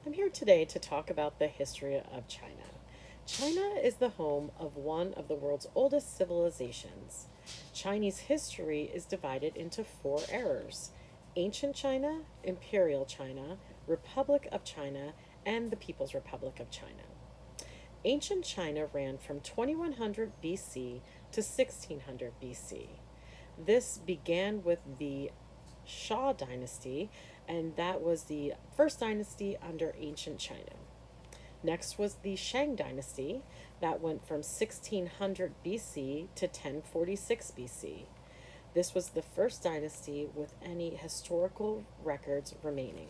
I'm here today to talk about the history of China. China is the home of one of the world's oldest civilizations. Chinese history is divided into four eras: Ancient China, Imperial China, Republic of China, and the People's Republic of China. Ancient China ran from 2100 BC to 1600 BC. This began with the Shah dynasty, and that was the first dynasty under ancient China. Next was the Shang dynasty, that went from 1600 BC to 1046 BC. This was the first dynasty with any historical records remaining.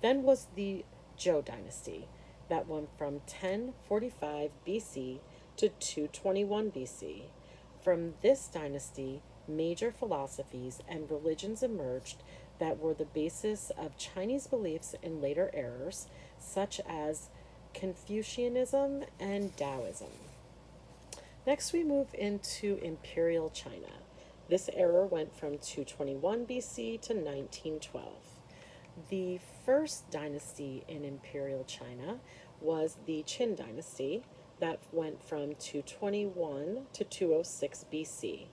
Then was the Zhou dynasty, that went from 1045 BC to 221 BC. From this dynasty, major philosophies and religions emerged that were the basis of Chinese beliefs in later eras, such as Confucianism and Taoism. Next, we move into Imperial China. This era went from 221 BC to 1912. The first dynasty in Imperial China was the Qin dynasty, that went from 221 to 206 BC.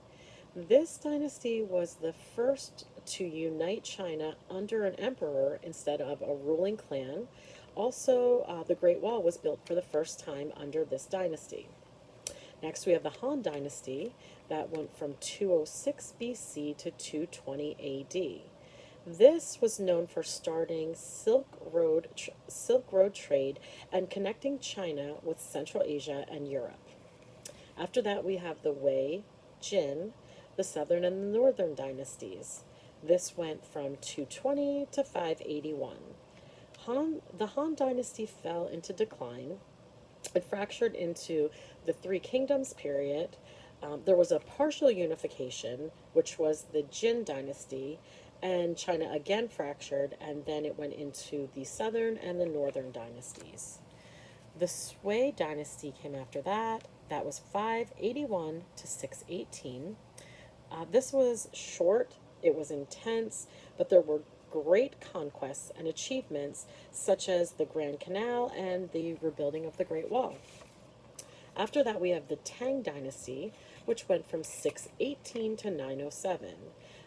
This dynasty was the first to unite China under an emperor instead of a ruling clan. Also, the Great Wall was built for the first time under this dynasty. Next, we have the Han Dynasty, that went from 206 BC to 220 AD. This was known for starting Silk Road trade and connecting China with Central Asia and Europe. After that, we have the Wei, Jin, the Southern and the Northern dynasties. This went from 220 to 581. The Han Dynasty fell into decline. It fractured into the Three Kingdoms period. There was a partial unification, which was the Jin Dynasty, and China again fractured, and then it went into the Southern and the Northern dynasties. The Sui Dynasty came after that. That was 581 to 618. This was short, it was intense, but there were great conquests and achievements, such as the Grand Canal and the rebuilding of the Great Wall. After that, we have the Tang Dynasty, which went from 618 to 907.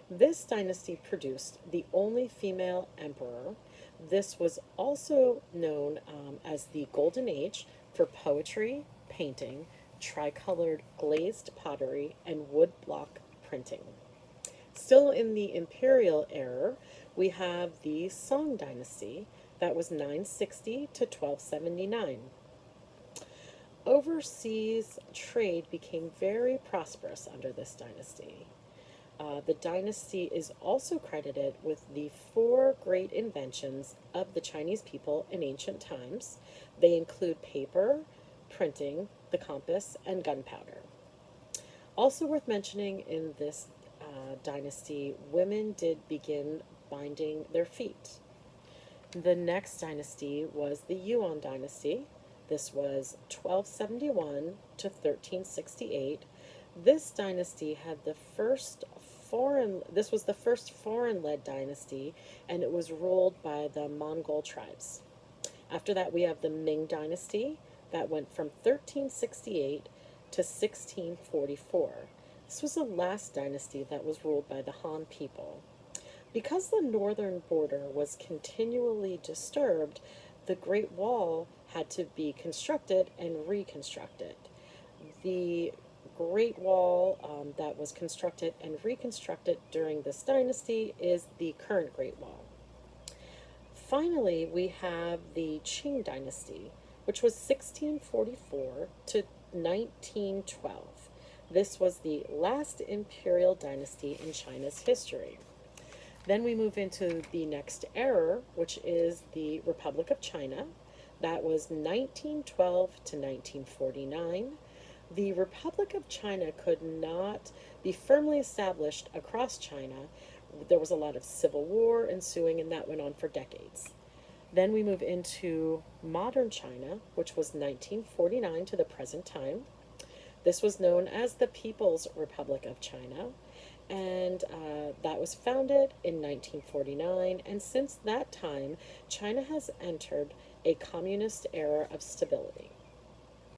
This dynasty produced the only female emperor. This was also known as the Golden Age for poetry, painting, tricolored glazed pottery, and woodblock printing. Still in the imperial era, we have the Song Dynasty, that was 960 to 1279. Overseas trade became very prosperous under this dynasty. The dynasty is also credited with the four great inventions of the Chinese people in ancient times. They include paper, printing, the compass, and gunpowder. Also worth mentioning in this dynasty, women did begin binding their feet. The next dynasty was the Yuan dynasty. This was 1271 to 1368. This dynasty had the first this was the first foreign-led dynasty, and it was ruled by the Mongol tribes. After that, we have the Ming dynasty, that went from 1368 to 1644. This was the last dynasty that was ruled by the Han people. Because the northern border was continually disturbed, the Great Wall had to be constructed and reconstructed. The Great Wall that was constructed and reconstructed during this dynasty is the current Great Wall. Finally, we have the Qing dynasty, which was 1644 to 1912. This was the last imperial dynasty in China's history. Then we move into the next era, which is the Republic of China. That was 1912 to 1949. The Republic of China could not be firmly established across China. There was a lot of civil war ensuing, and that went on for decades. Then we move into modern China, which was 1949 to the present time. This was known as the People's Republic of China. and that was founded in 1949. And since that time, China has entered a communist era of stability.